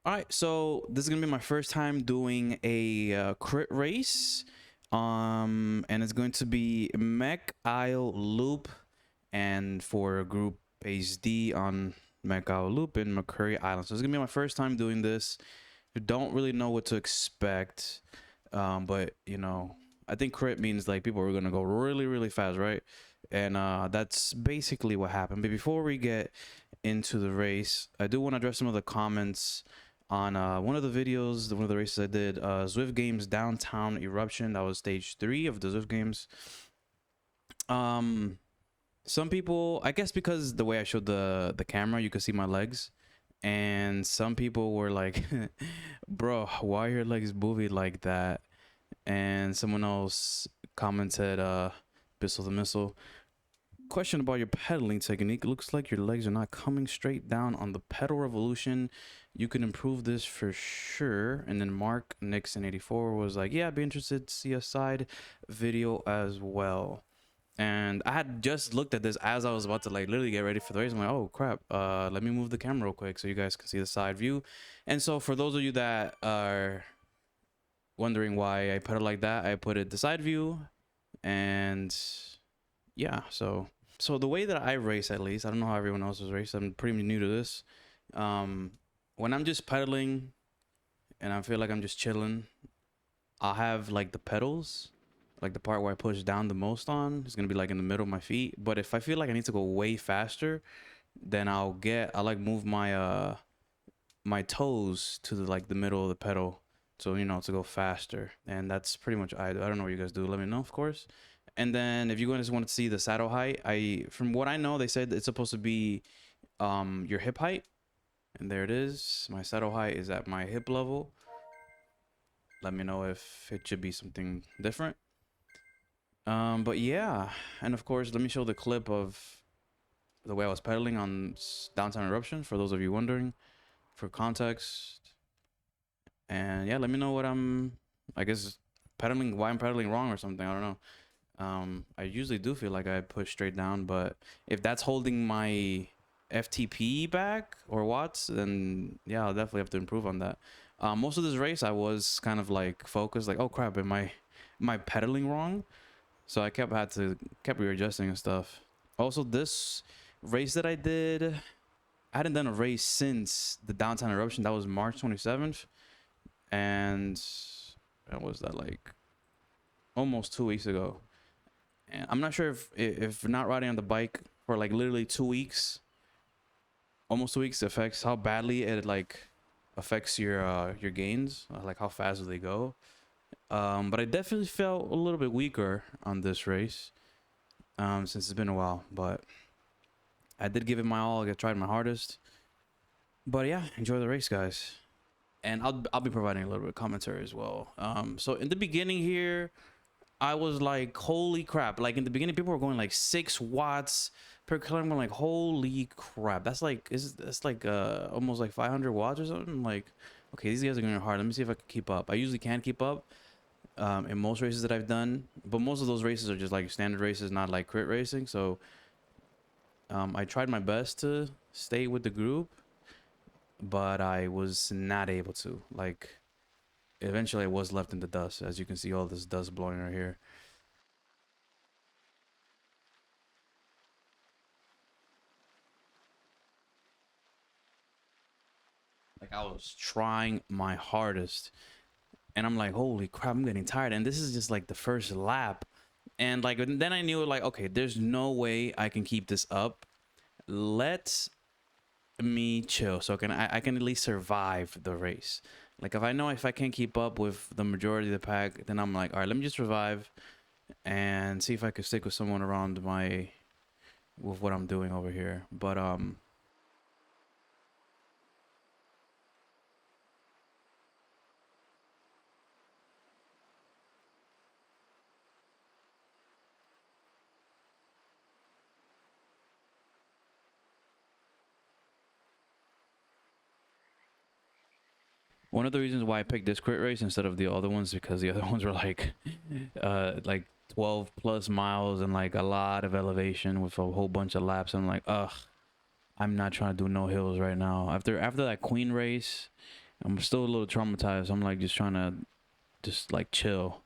All right, so this is gonna be my first time doing a crit race, and it's going to be Mech Isle Loop, and for group HD on Mech Isle Loop in McCurry Island. So it's gonna be my first time doing this. You don't really know what to expect, but you know, I think crit means like people are gonna go really, really fast, right? And that's basically what happened. But before we get into the race, I do want to address some of the comments on one of the videos, one of the races I did, Zwift Games Downtown Eruption. That was stage 3 of the Zwift Games. Some people, I guess because the way I showed the camera, you could see my legs, and some people were like, "Bro, why are your legs moving like that?" And someone else commented, "Bissell the Missile. Question about your pedaling technique. Looks like your legs are not coming straight down on the pedal revolution. You can improve this for sure." And then Mark Nixon 84 was like, "Yeah, I'd be interested to see a side video as well." And I had just looked at this as I was about to like literally get ready for the race. I'm like, oh crap, let me move the camera real quick so you guys can see the side view. And so for those of you that are wondering why I put it like that, I put it the side view. And yeah, so the way that I race, at least, I don't know how everyone else is race. I'm pretty new to this. When I'm just pedaling and I feel like I'm just chilling, I'll have like the pedals, like the part where I push down the most on is gonna be like in the middle of my feet. But if I feel like I need to go way faster, then I'll like move my my toes to the middle of the pedal, so you know, to go faster. And that's pretty much I don't know what you guys do. Let me know, of course. And then if you guys want to see the saddle height, from what I know, they said it's supposed to be your hip height, and there it is. My saddle height is at my hip level. Let me know if it should be something different. But yeah, and of course, let me show the clip of the way I was pedaling on Downtown Eruption for those of you wondering, for context. And yeah, let me know what I guess pedaling, why I'm pedaling wrong or something. I don't know. I usually do feel like I push straight down, but if that's holding my FTP back or watts, then yeah, I'll definitely have to improve on that. Most of this race, I was kind of like focused, like, oh crap, am I pedaling wrong? So I kept readjusting and stuff. Also, this race that I did, I hadn't done a race since the Downtown Eruption. That was March 27th, and that was that like almost 2 weeks ago. And I'm not sure if not riding on the bike for like literally 2 weeks, almost 2 weeks, affects how badly it like affects your gains, like how fast do they go. But I definitely felt a little bit weaker on this race, since it's been a while. But I did give it my all. I tried my hardest. But yeah, enjoy the race, guys. And I'll be providing a little bit of commentary as well. So in the beginning here, I was like, holy crap. Like in the beginning, people were going like 6 watts per kilometer. I'm like, holy crap. That's like, that's like almost like 500 watts or something. Like, okay, these guys are going hard. Let me see if I can keep up. I usually can't keep up in most races that I've done, but most of those races are just like standard races, not like crit racing. So I tried my best to stay with the group, but I was not able to. Like, eventually I was left in the dust. As you can see, all this dust blowing right here. Like, I was trying my hardest, and I'm like, holy crap, I'm getting tired. And this is just like the first lap. And like, then I knew, like, okay, there's no way I can keep this up. Let me chill so I can at least survive the race. Like, if I know if I can't keep up with the majority of the pack, then I'm like, all right, let me just survive and see if I could stick with someone around with what I'm doing over here. But one of the reasons why I picked this crit race instead of the other ones, because the other ones were like 12 plus miles and like a lot of elevation with a whole bunch of laps. I'm like, ugh, I'm not trying to do no hills right now. After that Queen race I'm still a little traumatized. I'm like just trying to just like chill.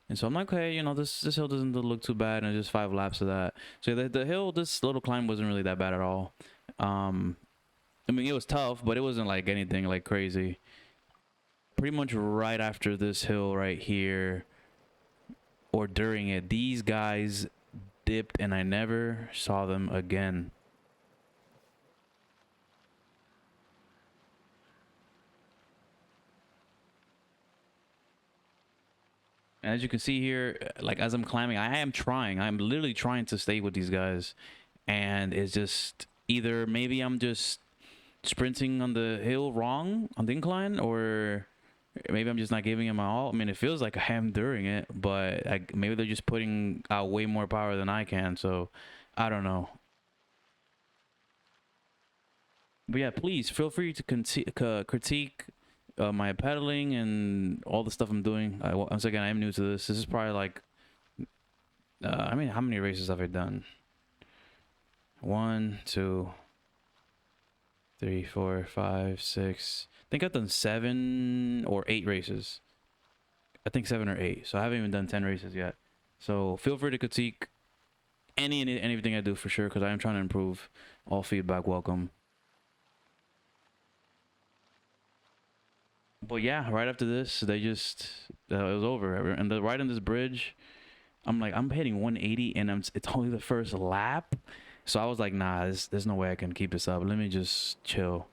And so I'm like, okay, you know, this hill doesn't look too bad, and it's just 5 laps of that. So the hill, this little climb wasn't really that bad at all. Um, I mean, it was tough, but it wasn't like anything like crazy. Pretty much right after this hill right here, or during it, these guys dipped, and I never saw them again. And as you can see here, like as I'm climbing, I am trying. I'm literally trying to stay with these guys, and it's just either maybe I'm just sprinting on the hill wrong on the incline, or maybe I'm just not giving it my all. I mean, it feels like I am during it, but maybe they're just putting out way more power than I can. So I don't know. But yeah, please feel free to critique my pedaling and all the stuff I'm doing. Once again, I am new to this. This is probably like, I mean, how many races have I done? 1, 2, 3, 4, 5, 6. I think I've done 7 or 8 races. I think 7 or 8. So I haven't even done 10 races yet. So feel free to critique anything I do for sure, because I am trying to improve. All feedback welcome. But yeah, right after this, they just it was over. And right on this bridge, I'm like, I'm hitting 180, and it's only the first lap. So I was like, nah, there's no way I can keep this up. Let me just chill.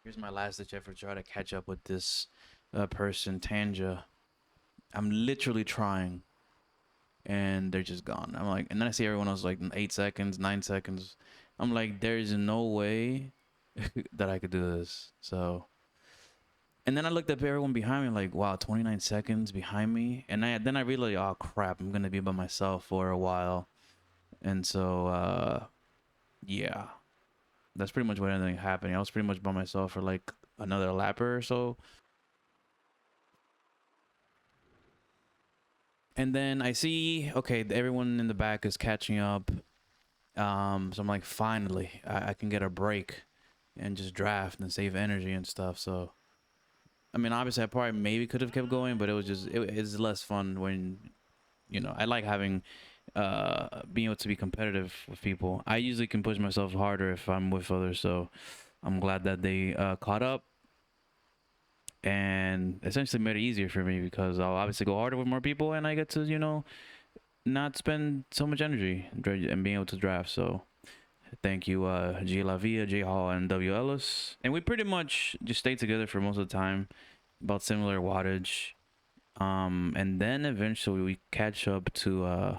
Here's my last ditch effort to try to catch up with this person, Tanja. I'm literally trying, and they're just gone. I'm like, and then I see everyone else like 8 seconds, 9 seconds. I'm like, there's no way that I could do this. So, and then I looked up everyone behind me, like, wow, 29 seconds behind me. And then I realized, oh crap, I'm gonna be by myself for a while. And so, yeah, that's pretty much what ended up happening. I was pretty much by myself for like another lapper or so. And then I see, okay, everyone in the back is catching up. So I'm like, finally, I can get a break and just draft and save energy and stuff. So, I mean, obviously, I probably maybe could have kept going, but it was just, it's less fun when, you know, I like having, being able to be competitive with people. I usually can push myself harder if I'm with others. So I'm glad that they caught up and essentially made it easier for me, because I'll obviously go harder with more people, and I get to, you know, not spend so much energy and being able to draft. So thank you, G Lavia, J Hall, and W Ellis. And we pretty much just stayed together for most of the time, about similar wattage. And then eventually we catch up to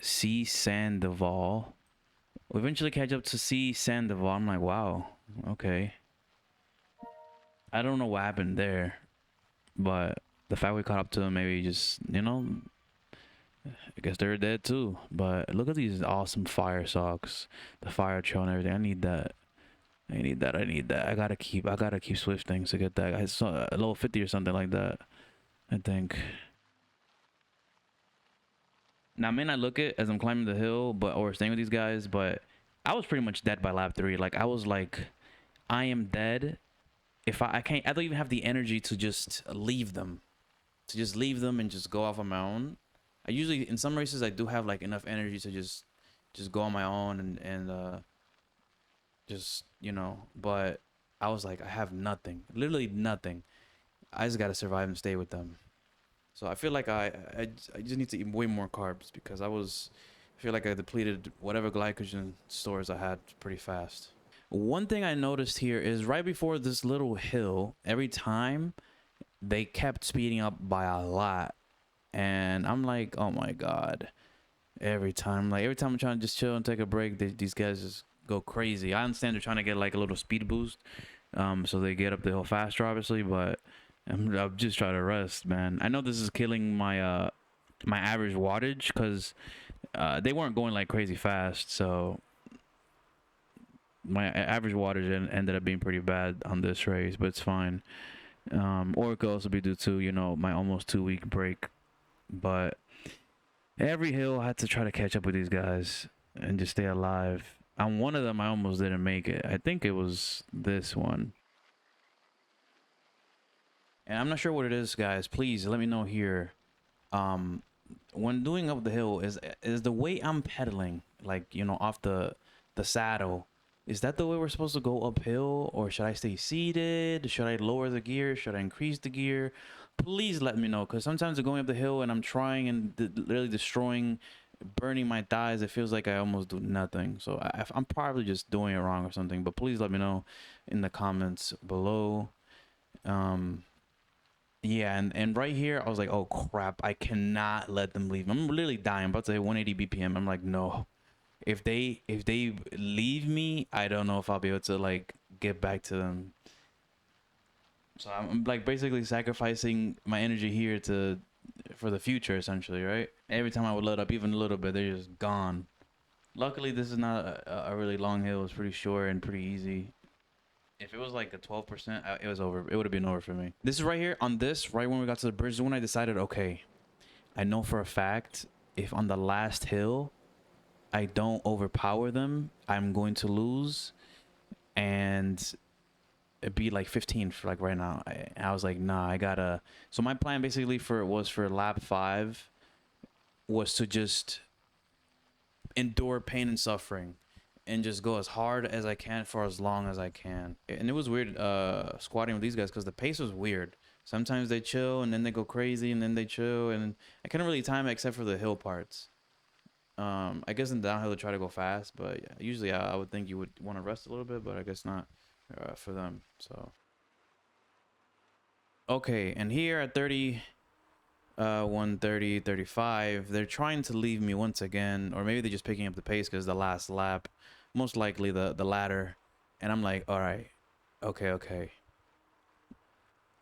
C Sandoval. We eventually catch up to C Sandoval. I'm like, wow, okay. I don't know what happened there, but the fact we caught up to them, maybe just, you know, I guess they're dead too. But look at these awesome fire socks, the fire trail and everything. I need that. I need that. I need that. I gotta keep Zwift things to get that. I saw a level 50 or something like that, I think. Now I may not look it as I'm climbing the hill, but or staying with these guys, but I was pretty much dead by lap 3. Like I was like, I am dead. If I can't, I don't even have the energy to just leave them, and just go off on my own. I usually, in some races, I do have like enough energy to just go on my own and just, but I was like, I have nothing, literally nothing. I just gotta survive and stay with them. So I feel like I just need to eat way more carbs because I feel like I depleted whatever glycogen stores I had pretty fast. One thing I noticed here is right before this little hill, every time they kept speeding up by a lot. And I'm like, oh my God. Every time I'm trying to just chill and take a break, these guys just go crazy. I understand they're trying to get like a little speed boost, so they get up the hill faster, obviously. But I'm just trying to rest, man. I know this is killing my average wattage because they weren't going like crazy fast, so my average wattage ended up being pretty bad on this race, but it's fine. Or it could also be due to my almost 2 week break, but every hill I had to try to catch up with these guys and just stay alive. On one of them, I almost didn't make it. I think it was this one. And I'm not sure what it is, guys. Please let me know here. Um, when doing up the hill, is the way I'm pedaling, like off the saddle, is that the way we're supposed to go uphill, or should I stay seated? Should I lower the gear? Should I increase the gear? Please let me know, because sometimes I'm going up the hill and I'm trying and literally destroying, burning my thighs. It feels like I almost do nothing. So I'm probably just doing it wrong or something. But please let me know in the comments below. Um, yeah, and right here, I was like, oh crap, I cannot let them leave. I'm literally dying. I'm about to hit 180 BPM. I'm like, no. If they leave me, I don't know if I'll be able to like get back to them. So I'm like basically sacrificing my energy here for the future, essentially, right? Every time I would let up even a little bit, they're just gone. Luckily, this is not a really long hill. It's pretty short and pretty easy. If it was like a 12%, it was over. It would have been over for me. This is right here on this, right when we got to the bridge, is when I decided, okay, I know for a fact if on the last hill I don't overpower them, I'm going to lose, and it'd be like 15 for like right now. I was like, nah, I gotta. So my plan basically for lap 5 was to just endure pain and suffering and just go as hard as I can for as long as I can. And it was weird squatting with these guys because the pace was weird. Sometimes they chill and then they go crazy and then they chill, and I couldn't really time it except for the hill parts. I guess in downhill they try to go fast, but yeah, usually I would think you would want to rest a little bit, but I guess not for them. So okay, and here at 130, 35, they're trying to leave me once again, or maybe they're just picking up the pace because the last lap, most likely the latter. And I'm like, all right, okay.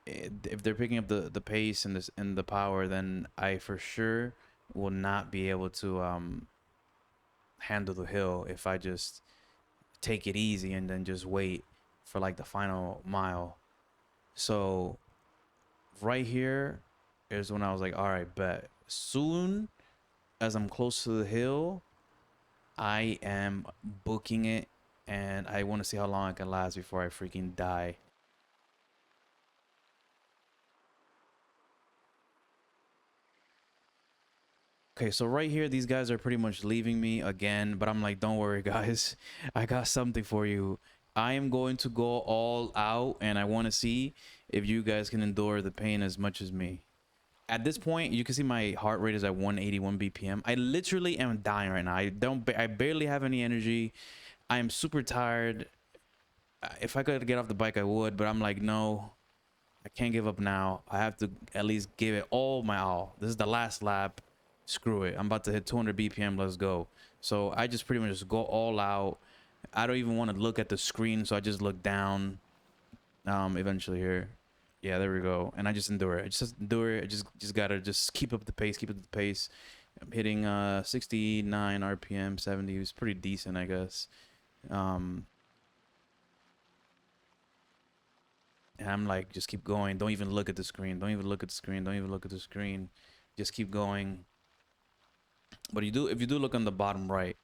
If they're picking up the pace and the power, then I for sure will not be able to handle the hill if I just take it easy and then just wait for like the final mile. So right here is when I was like, all right, bet. Soon as I'm close to the hill, I am booking it, and I want to see how long I can last before I freaking die. Okay, so right here, these guys are pretty much leaving me again, but I'm like, don't worry, guys. I got something for you. I am going to go all out, and I want to see if you guys can endure the pain as much as me. At this point, you can see my heart rate is at 181 BPM. I literally am dying right now. I barely have any energy. I am super tired. If I could get off the bike, I would, but I'm like, no, I can't give up now. I have to at least give it all my all. This is the last lap. Screw it. I'm about to hit 200 BPM. Let's go. So I just pretty much just go all out. I don't even want to look at the screen, so I just look down. Eventually here. Yeah, there we go. And I just endure it. I just endure it. I just gotta just keep up the pace, keep up the pace. I'm hitting 69 RPM, 70. It's pretty decent, I guess. And I'm like, just keep going. Don't even look at the screen. Don't even look at the screen. Don't even look at the screen. Just keep going. But if you do look on the bottom right,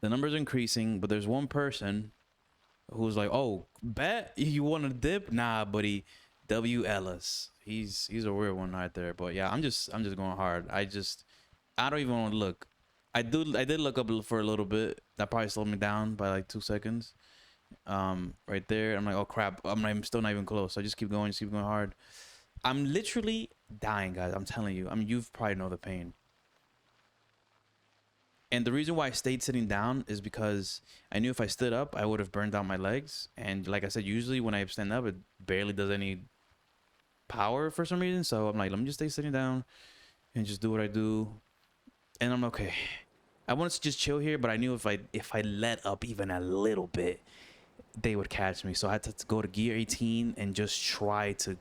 the numbers are increasing, but there's one person who's like, oh, bet you want to dip? Nah, buddy. W. Ellis. He's a weird one right there. But yeah, I'm just going hard. I don't even want to look. I did look up for a little bit. That probably slowed me down by like 2 seconds. right there. I'm like, oh crap, I'm still not even close. So I just keep going hard. I'm literally dying, guys. I'm telling you. I mean, you've probably know the pain. And the reason why I stayed sitting down is because I knew if I stood up, I would have burned out my legs. And like I said, usually when I stand up, it barely does any power for some reason. So I'm like, let me just stay sitting down and just do what I do. And I'm okay. I wanted to just chill here, but I knew if I let up even a little bit, they would catch me. So I had to go to gear 18 and just try to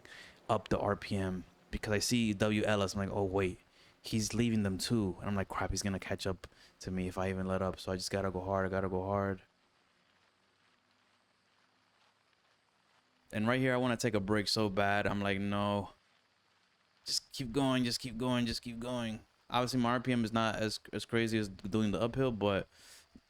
up the RPM because I see WLS. I'm like, oh wait, he's leaving them too. And I'm like, crap, he's gonna catch up to me if I even let up. So I just gotta go hard. I gotta go hard. And right here, I want to take a break so bad. I'm like, no, just keep going, just keep going, just keep going. Obviously, my RPM is not as crazy as doing the uphill, but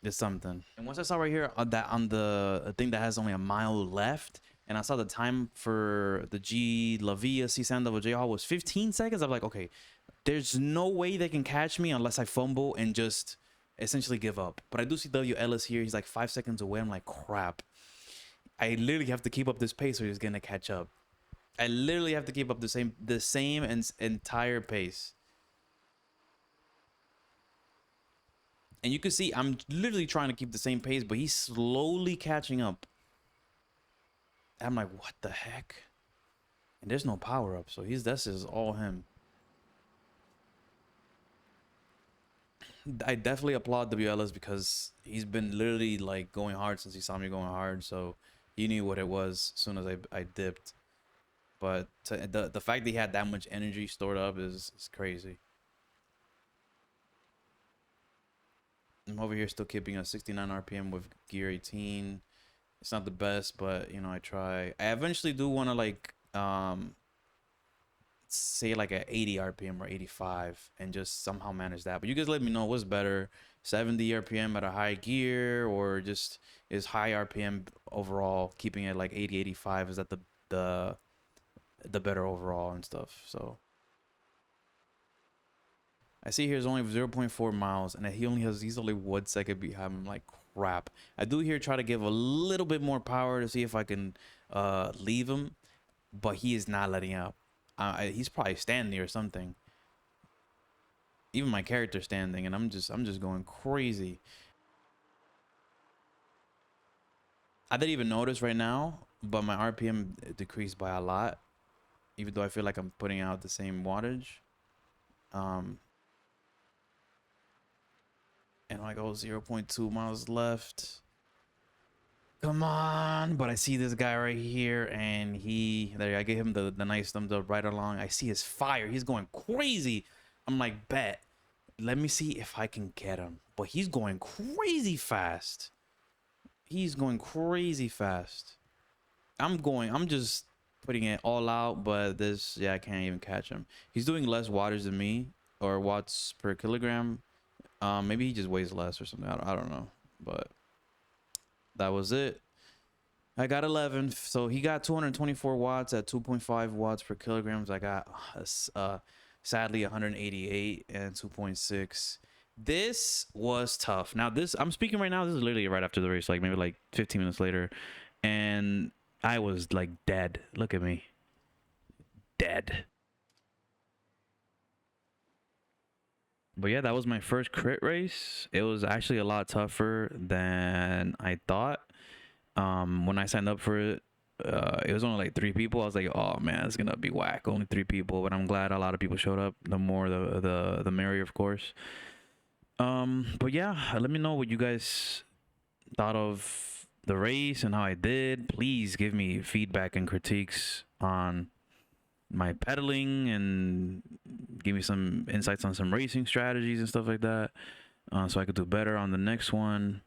it's something. And once I saw right here on the thing that has only a mile left, and I saw the time for the G La Via C Sandoval J Hall was 15 seconds. I'm like, okay, there's no way they can catch me unless I fumble and just essentially give up. But I do see W Ellis here. He's like 5 seconds away. I'm like, crap. I literally have to keep up this pace or he's gonna catch up. I literally have to keep up the same and entire pace. And you can see I'm literally trying to keep the same pace, but he's slowly catching up. I'm like, what the heck? And there's no power up, so this is all him. I definitely applaud WLS because he's been literally like going hard since he saw me going hard, so he knew what it was as soon as I dipped. But the fact that he had that much energy stored up is crazy. I'm over here still keeping a 69 RPM with gear 18. It's not the best, but you know, I try. I eventually do want to like say like a 80 RPM or 85 and just somehow manage that. But you guys let me know what's better, 70 RPM at a high gear or just is high RPM overall, keeping it like 80, 85. Is that the better overall and stuff? So I see here's only 0.4 miles and he's only 1 second behind. I'm like, crap. I do here try to give a little bit more power to see if I can leave him, but he is not letting up. He's probably standing or something. Even my character standing, and I'm just going crazy. I didn't even notice right now, but my RPM decreased by a lot, even though I feel like I'm putting out the same wattage. And I go 0.2 miles left. Come on. But I see this guy right here, and I gave him the nice thumbs up right along. I see his fire. He's going crazy. I'm like, bet. Let me see if I can get him. But he's going crazy fast. He's going crazy fast. I'm just putting it all out, but I can't even catch him. He's doing less wattage than me, or watts per kilogram. Maybe he just weighs less or something. I don't know, but that was it. I got 11, so he got 224 watts at 2.5 watts per kilograms. I got sadly 188 and 2.6. This was tough. Now I'm speaking right now. This is literally right after the race, like maybe like 15 minutes later, and I was like dead. Look at me, dead. But yeah, that was my first crit race. It was actually a lot tougher than I thought. When I signed up for it, it was only like 3 people. I was like, oh man, it's gonna be whack. Only 3 people, but I'm glad a lot of people showed up. The more the merrier, of course. But yeah, let me know what you guys thought of the race and how I did. Please give me feedback and critiques on my pedaling and give me some insights on some racing strategies and stuff like that, so I could do better on the next one.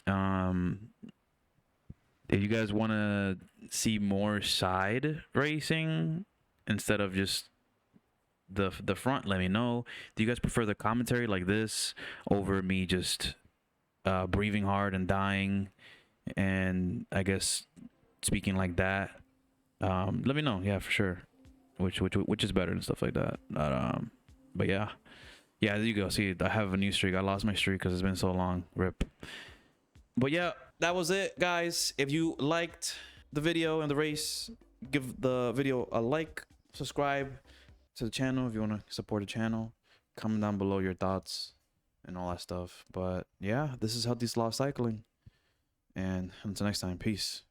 If you guys want to see more side racing instead of just the front, let me know. Do you guys prefer the commentary like this over me just breathing hard and dying and I guess speaking like that? Let me know. Yeah, for sure. Which is better and stuff like that. But yeah, there you go. See, I have a new streak. I lost my streak because it's been so long. Rip. But yeah, that was it, guys. If you liked the video and the race, give the video a like, subscribe to the channel if you want to support the channel. Comment down below your thoughts and all that stuff. But yeah, this is Healthy Sloth Cycling. And until next time, peace.